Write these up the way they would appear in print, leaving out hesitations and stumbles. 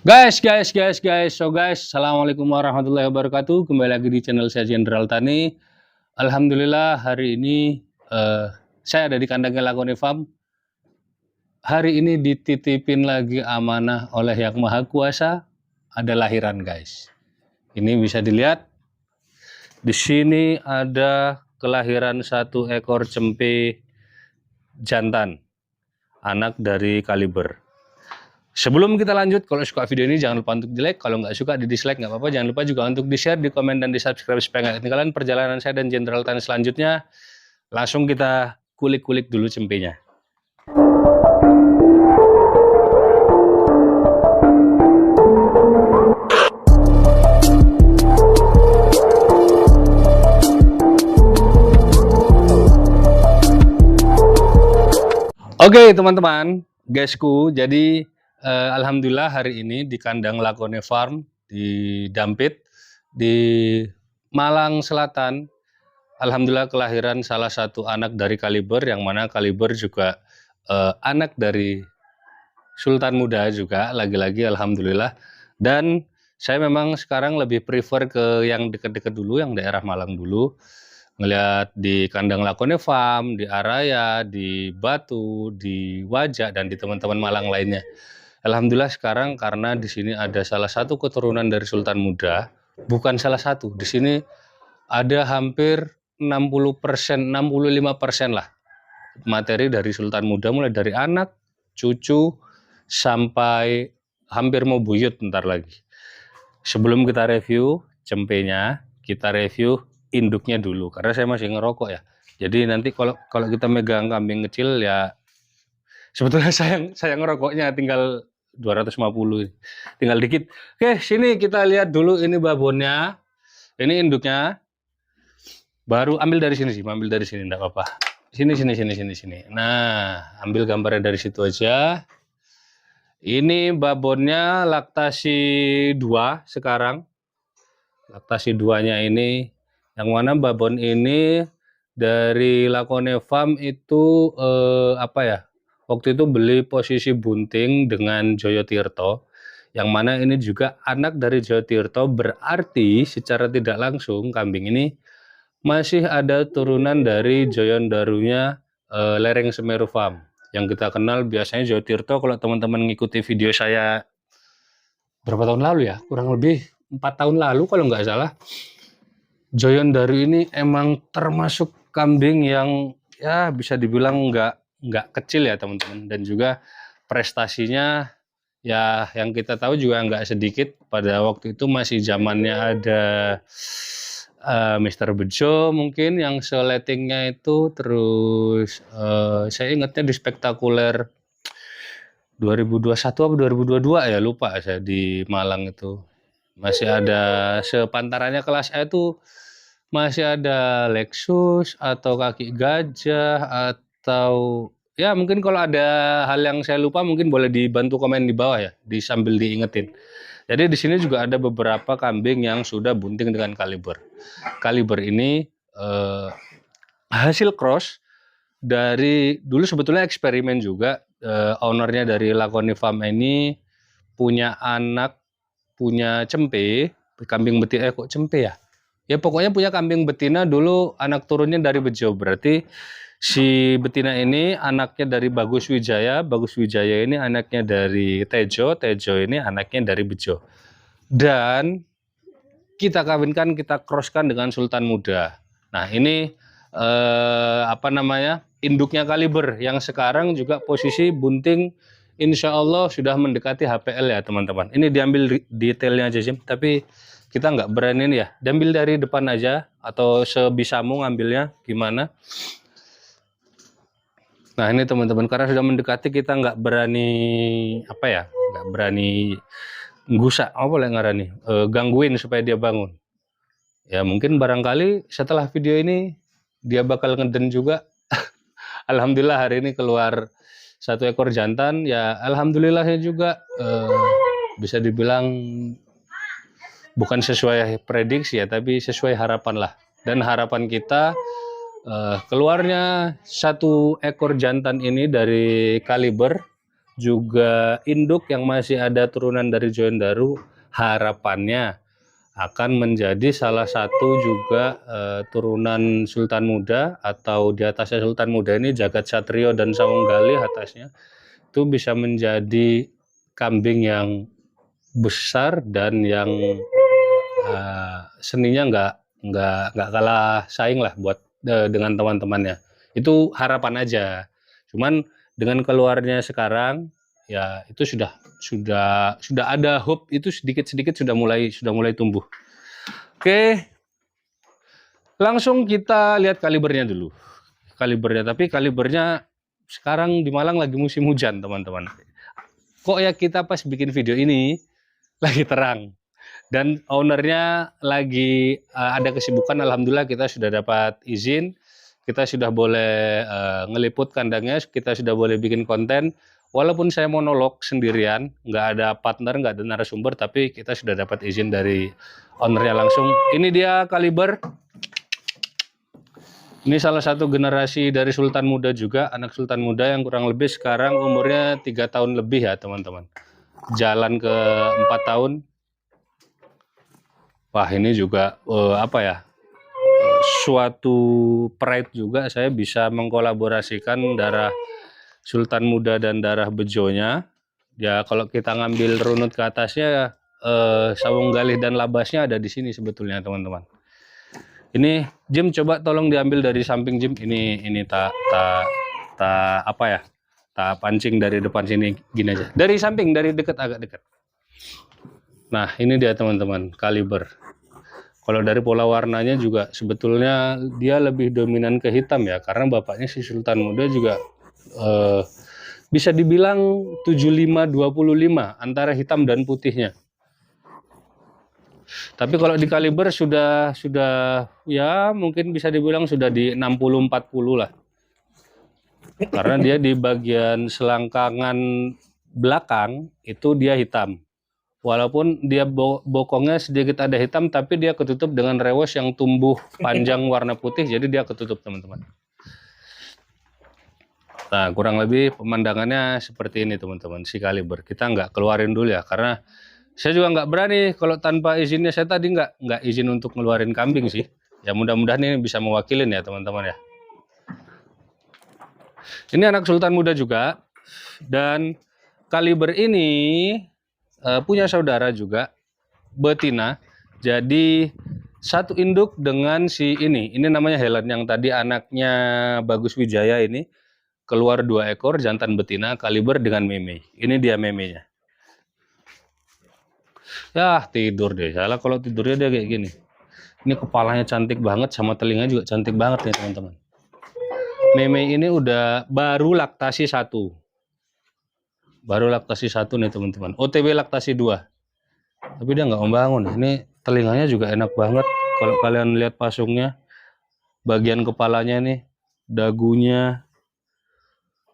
Guys, assalamualaikum warahmatullahi wabarakatuh. Kembali lagi di channel saya Jenderal Tani. Alhamdulillah hari ini saya ada di kandangnya Lagone Farm. Hari ini dititipin lagi amanah oleh Yang Maha Kuasa. Ada lahiran guys. Ini bisa dilihat. Di sini ada kelahiran satu ekor cempe jantan, anak dari kaliber. Sebelum kita lanjut, kalau suka video ini jangan lupa untuk di like, kalau nggak suka di dislike nggak apa-apa, jangan lupa juga untuk di share, di komen, dan di subscribe supaya nggak ketinggalan perjalanan saya dan Jenderal Tani selanjutnya. Langsung kita kulik-kulik dulu cempenya. Oke teman-teman, guysku, jadi alhamdulillah hari ini di kandang Lagone Farm di Dampit di Malang Selatan, alhamdulillah kelahiran salah satu anak dari kaliber, yang mana kaliber juga anak dari Sultan Muda juga, lagi-lagi alhamdulillah. Dan saya memang sekarang lebih prefer ke yang dekat-dekat dulu, yang daerah Malang dulu. Ngelihat di kandang Lagone Farm, di Araya, di Batu, di Wajak, dan di teman-teman Malang lainnya. Alhamdulillah sekarang karena di sini ada salah satu keturunan dari Sultan Muda, bukan salah satu, di sini ada hampir 60%, 65% lah materi dari Sultan Muda, mulai dari anak, cucu, sampai hampir mau buyut bentar lagi. Sebelum kita review cempenya, kita review induknya dulu, karena saya masih ngerokok ya. Jadi nanti kalau kita megang kambing kecil ya, sebetulnya saya ngerokoknya tinggal 250, tinggal dikit. Oke, sini kita lihat dulu ini babonnya, ini induknya. Baru ambil dari sini sih, ambil dari sini enggak apa-apa. Sini. Nah, ambil gambarnya dari situ aja. Ini babonnya laktasi 2 sekarang. Laktasi 2-nya ini, yang mana babon ini dari Lagone Farm itu apa ya? Waktu itu beli posisi bunting dengan Joyo Tirto, yang mana ini juga anak dari Joyo Tirto, berarti secara tidak langsung kambing ini masih ada turunan dari Joyon Darunya Lereng Semeru Farm. Yang kita kenal biasanya Joyo Tirto, kalau teman-teman ngikuti video saya berapa tahun lalu ya, kurang lebih 4 tahun lalu kalau nggak salah, Joyon Daru ini emang termasuk kambing yang ya bisa dibilang nggak kecil ya teman-teman, dan juga prestasinya ya yang kita tahu juga nggak sedikit. Pada waktu itu masih zamannya ada Mr. Bejo mungkin yang seletingnya itu, terus saya ingatnya di Spektakuler 2021 atau 2022 ya, lupa saya, di Malang itu masih ada sepantarannya kelas A itu, masih ada Lexus atau Kaki Gajah, atau ya mungkin kalau ada hal yang saya lupa mungkin boleh dibantu komen di bawah ya, sambil diingetin. Jadi di sini juga ada beberapa kambing yang sudah bunting dengan kaliber. Kaliber ini hasil cross dari dulu, sebetulnya eksperimen juga. Ownernya dari Lagone Farm ini punya anak, punya cempe, kambing betina, kok cempe ya? Ya pokoknya punya kambing betina dulu, anak turunnya dari Bejo. Berarti si betina ini anaknya dari Bagus Wijaya, Bagus Wijaya ini anaknya dari Tejo, Tejo ini anaknya dari Bejo. Dan kita kawinkan, kita crosskan dengan Sultan Muda. Nah ini apa namanya, induknya kaliber yang sekarang juga posisi bunting, insya Allah sudah mendekati HPL ya teman-teman. Ini diambil detailnya aja sih, tapi kita nggak berani ya, diambil dari depan aja atau sebisamu ngambilnya gimana. Nah ini teman-teman, karena sudah mendekati kita nggak berani apa ya, nggak berani gusak, apa boleh ngarani, gangguin supaya dia bangun. Ya mungkin barangkali setelah video ini dia bakal ngeden juga. Alhamdulillah hari ini keluar satu ekor jantan ya, alhamdulillahnya juga bisa dibilang bukan sesuai prediksi ya, tapi sesuai harapan lah. Dan harapan kita keluarnya satu ekor jantan ini dari kaliber juga induk yang masih ada turunan dari Joyendaru, harapannya akan menjadi salah satu juga turunan Sultan Muda, atau di atasnya Sultan Muda ini Jagat Satrio dan Sawunggalih atasnya, itu bisa menjadi kambing yang besar dan yang seninya nggak kalah saing lah buat dengan teman-temannya. Itu harapan aja. Cuman dengan keluarnya sekarang ya itu sudah ada hope, itu sedikit-sedikit sudah mulai tumbuh. Oke, langsung kita lihat kalibernya dulu. Tapi kalibernya sekarang di Malang lagi musim hujan, teman-teman. Kok ya kita pas bikin video ini lagi terang dan ownernya lagi ada kesibukan. Alhamdulillah kita sudah dapat izin, kita sudah boleh ngeliput kandangnya, kita sudah boleh bikin konten. Walaupun saya monolog sendirian, nggak ada partner, nggak ada narasumber, tapi kita sudah dapat izin dari ownernya langsung. Ini dia kaliber. Ini salah satu generasi dari Sultan Muda juga, anak Sultan Muda yang kurang lebih sekarang umurnya 3 tahun lebih ya teman-teman. Jalan ke 4 tahun. Wah ini juga suatu pride juga, saya bisa mengkolaborasikan darah Sultan Muda dan darah Bejonya. Ya kalau kita ngambil runut ke atasnya, Sawunggalih dan Labasnya ada di sini sebetulnya teman-teman. Ini Jim, coba tolong diambil dari samping Jim. Ini tak pancing dari depan sini, gini aja. Dari samping, dari dekat, agak dekat. Nah ini dia teman-teman, kaliber. Kalau dari pola warnanya juga sebetulnya dia lebih dominan ke hitam ya, karena bapaknya si Sultan Muda juga bisa dibilang 75-25 antara hitam dan putihnya. Tapi kalau di kaliber sudah ya mungkin bisa dibilang sudah di 60-40 lah. Karena dia di bagian selangkangan belakang itu dia hitam. Walaupun dia bokongnya sedikit ada hitam, tapi dia ketutup dengan rewes yang tumbuh panjang warna putih, jadi dia ketutup teman-teman. Nah kurang lebih pemandangannya seperti ini teman-teman, si kaliber. Kita nggak keluarin dulu ya, karena saya juga nggak berani kalau tanpa izinnya. Saya tadi nggak izin untuk ngeluarin kambing sih. Ya mudah-mudahan ini bisa mewakilin ya teman-teman ya. Ini anak Sultan Muda juga, dan kaliber ini punya saudara juga, betina. Jadi satu induk dengan si ini namanya Helen, yang tadi anaknya Bagus Wijaya ini. Keluar 2 ekor jantan betina kaliber dengan meme. Ini dia memenya. Ya tidur deh, salah kalau tidurnya dia kayak gini. Ini kepalanya cantik banget, sama telinga juga cantik banget nih teman-teman. Meme ini udah baru laktasi 1. Baru laktasi 1 nih teman-teman. OTW laktasi 2. Tapi dia nggak membangun. Ini telinganya juga enak banget. Kalau kalian lihat pasungnya, bagian kepalanya nih, dagunya.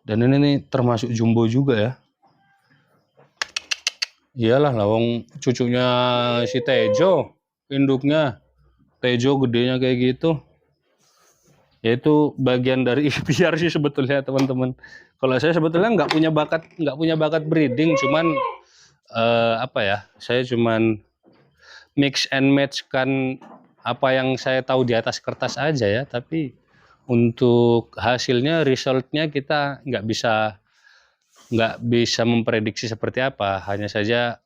Dan ini nih termasuk jumbo juga ya. Iyalah lawang cucunya si Tejo, induknya. Tejo gedenya kayak gitu. Yaitu bagian dari ikhtiar sih sebetulnya teman-teman. Kalau saya sebetulnya nggak punya bakat breeding, cuman saya cuman mix and match kan apa yang saya tahu di atas kertas aja ya. Tapi untuk hasilnya, resultnya kita nggak bisa memprediksi seperti apa. Hanya saja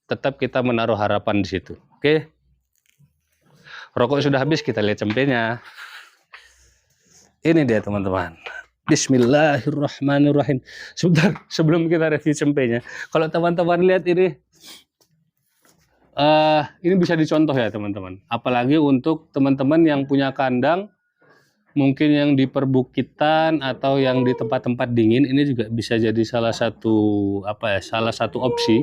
tetap kita menaruh harapan di situ. Oke. Rokok sudah habis, kita lihat cempenya. Ini dia teman-teman. Bismillahirrahmanirrahim. Sebentar, sebelum kita review cempenya, kalau teman-teman lihat ini bisa dicontoh ya teman-teman. Apalagi untuk teman-teman yang punya kandang, mungkin yang di perbukitan atau yang di tempat-tempat dingin, ini juga bisa jadi salah satu opsi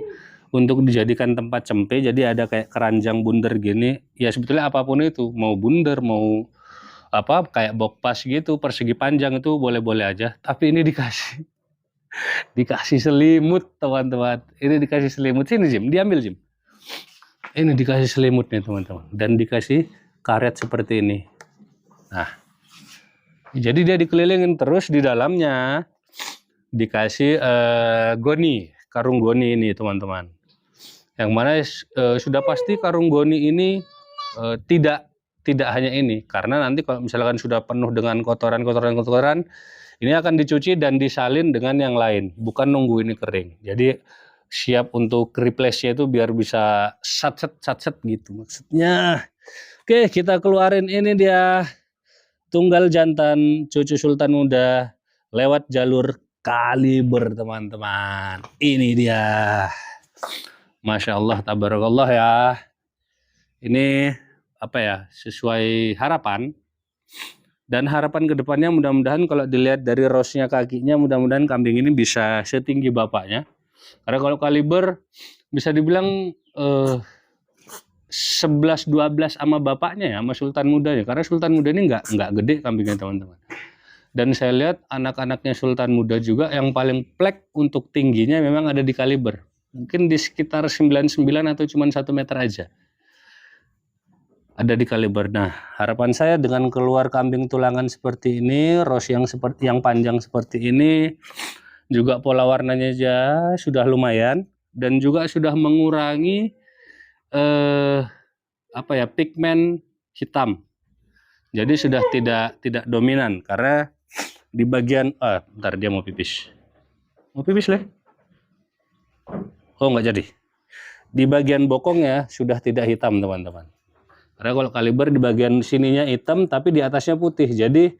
untuk dijadikan tempat cempe. Jadi ada kayak keranjang bundar gini. Ya sebetulnya apapun itu, mau bundar, mau kayak bokpas gitu, persegi panjang, itu boleh-boleh aja. Tapi ini dikasih selimut teman-teman. Ini dikasih selimut. Sini Jim, diambil Jim. Ini dikasih selimut nih teman-teman, dan dikasih karet seperti ini. Nah, jadi dia dikelilingin terus di dalamnya. dikasih goni, karung goni ini teman-teman. Yang mana sudah pasti karung goni ini tidak hanya ini, karena nanti kalau misalkan sudah penuh dengan kotoran, ini akan dicuci dan disalin dengan yang lain, bukan nunggu ini kering. Jadi siap untuk replace-nya itu biar bisa satset gitu maksudnya. Oke, kita keluarin ini dia tunggal jantan cucu sultan muda lewat jalur kaliber teman-teman. Ini dia. Masya Allah, tabarakallah ya. Ini apa ya, sesuai harapan. Dan harapan kedepannya mudah-mudahan kalau dilihat dari rosnya kakinya, mudah-mudahan kambing ini bisa setinggi bapaknya. Karena kalau kaliber bisa dibilang 11-12 sama bapaknya ya, sama sultan muda ya. Karena sultan muda ini nggak gede kambingnya teman-teman. Dan saya lihat anak-anaknya sultan muda juga yang paling plek untuk tingginya memang ada di kaliber. Mungkin di sekitar 99 atau cuma 1 meter aja. Ada di kaliber. Nah, harapan saya dengan keluar kambing tulangan seperti ini, ros yang panjang seperti ini, juga pola warnanya aja sudah lumayan dan juga sudah mengurangi pigmen hitam. Jadi sudah tidak dominan karena di bagian bentar dia mau pipis. Mau pipis leh? Oh, nggak jadi. Di bagian bokongnya sudah tidak hitam, teman-teman. Karena kalau kaliber di bagian sininya hitam tapi di atasnya putih. Jadi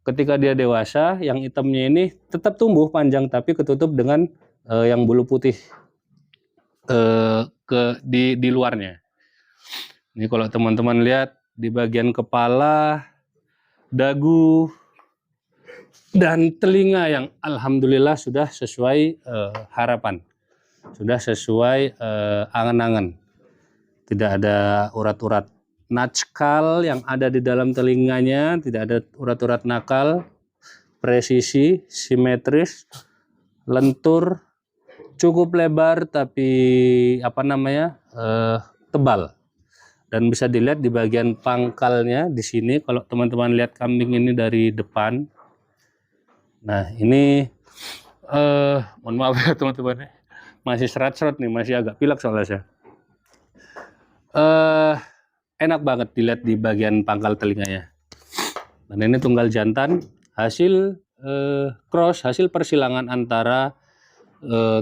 ketika dia dewasa, yang hitamnya ini tetap tumbuh panjang tapi ketutup dengan yang bulu putih di luarnya. Ini kalau teman-teman lihat di bagian kepala, dagu, dan telinga yang alhamdulillah sudah sesuai harapan. Sudah sesuai angan-angan. Tidak ada urat-urat nakal yang ada di dalam telinganya, tidak ada urat-urat nakal, presisi, simetris, lentur, cukup lebar tapi tebal. Dan bisa dilihat di bagian pangkalnya di sini kalau teman-teman lihat kambing ini dari depan. Nah, ini mohon maaf ya teman-teman. Masih seret-seret nih, masih agak pilek soalnya saya. Enak banget dilihat di bagian pangkal telinganya. Dan ini tunggal jantan hasil cross, hasil persilangan antara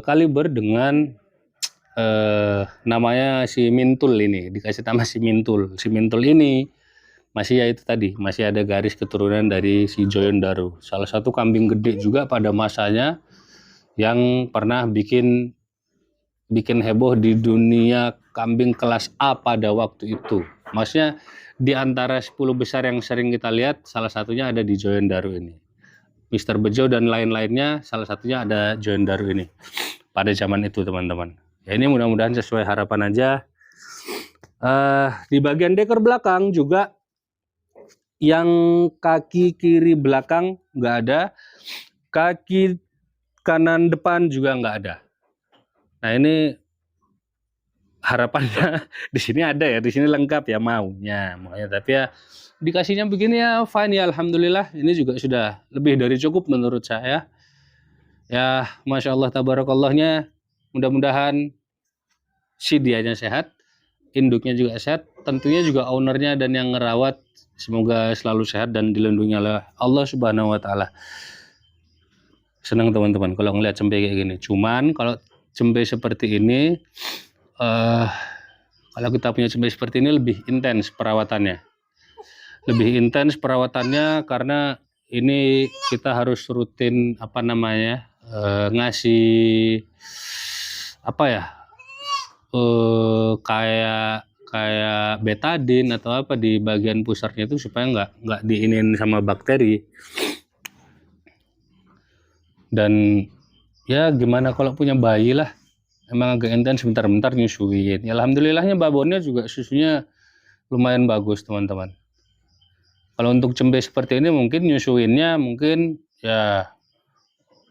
kaliber dengan namanya si Mintul ini, dikasih nama si Mintul. Si Mintul ini masih ya itu tadi, masih ada garis keturunan dari si Joyon Daru. Salah satu kambing gede juga pada masanya yang pernah bikin heboh di dunia kambing kelas A pada waktu itu. Maksudnya di antara 10 besar yang sering kita lihat, salah satunya ada di Joyon Daru ini. Mr. Bejo dan lain-lainnya, salah satunya ada Joyon Daru ini. Pada zaman itu teman-teman. Ya ini mudah-mudahan sesuai harapan aja. Di bagian deker belakang juga yang kaki kiri belakang nggak ada. Kaki kanan depan juga nggak ada. Nah ini harapannya di sini ada ya, di sini lengkap ya maunya, tapi ya dikasihnya begini ya fine ya alhamdulillah. Ini juga sudah lebih dari cukup menurut saya. Ya masya Allah tabarakallahnya, mudah-mudahan si dianya sehat, induknya juga sehat, tentunya juga ownernya dan yang ngerawat semoga selalu sehat dan dilindungi oleh Allah Subhanahu Wa Taala. Senang teman-teman kalau ngeliat cempe kayak gini. Cuman kalau cempe seperti ini, kalau kita punya cempe seperti ini lebih intens perawatannya. Lebih intens perawatannya karena ini kita harus rutin ngasih kayak betadin atau apa di bagian pusarnya itu supaya nggak diinin sama bakteri. Dan ya gimana kalau punya bayi lah, emang agak intens bentar-bentar nyusuin. Ya, alhamdulillahnya babonnya juga susunya lumayan bagus teman-teman. Kalau untuk cempe seperti ini mungkin nyusuinnya mungkin ya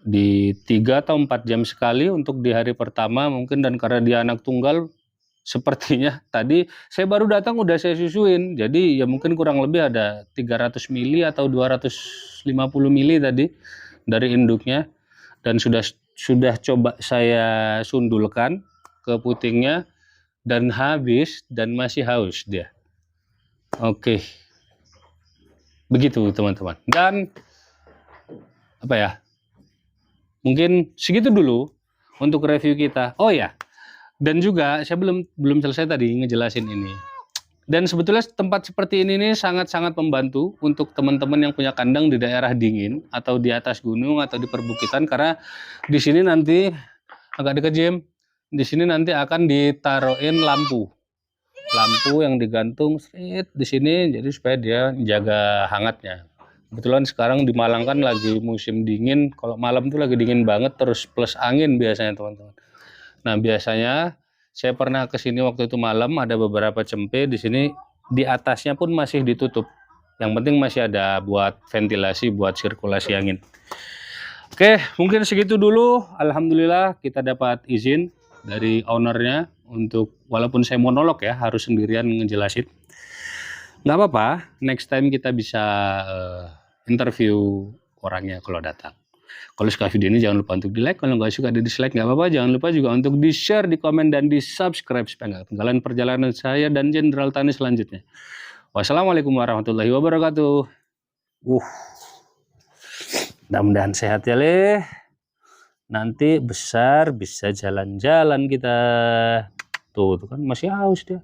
di 3 atau 4 jam sekali untuk di hari pertama mungkin, dan karena dia anak tunggal sepertinya tadi saya baru datang udah saya susuin. Jadi ya mungkin kurang lebih ada 300 mili atau 250 mili tadi dari induknya. dan sudah coba saya sundulkan ke putingnya dan habis dan masih haus dia. Oke. Begitu teman-teman. Dan apa ya? Mungkin segitu dulu untuk review kita. Oh ya. Dan juga saya belum selesai tadi ngejelasin ini. Dan sebetulnya tempat seperti ini nih sangat-sangat membantu untuk teman-teman yang punya kandang di daerah dingin atau di atas gunung atau di perbukitan, karena di sini nanti agak dekat Jim. Di sini nanti akan ditaruhin lampu yang digantung di sini, jadi supaya dia jaga hangatnya. Kebetulan sekarang di Malang kan lagi musim dingin, kalau malam tuh lagi dingin banget, terus plus angin biasanya teman-teman. Nah biasanya saya pernah ke sini waktu itu malam, ada beberapa cempe di sini, di atasnya pun masih ditutup. Yang penting masih ada buat ventilasi, buat sirkulasi angin. Oke, mungkin segitu dulu. Alhamdulillah kita dapat izin dari ownernya untuk, walaupun saya monolog ya, harus sendirian ngejelasin. Nggak apa-apa, next time kita bisa interview orangnya kalau datang. Kalau suka video ini jangan lupa untuk di like, kalau nggak suka di dislike nggak apa-apa, jangan lupa juga untuk di share, di komen, dan di subscribe supaya nggak ketinggalan perjalanan saya dan Jenderal Tani selanjutnya. Wassalamualaikum warahmatullahi wabarakatuh. Mudah-mudahan sehat ya leh. Nanti besar bisa jalan-jalan kita. Tuh kan masih haus dia.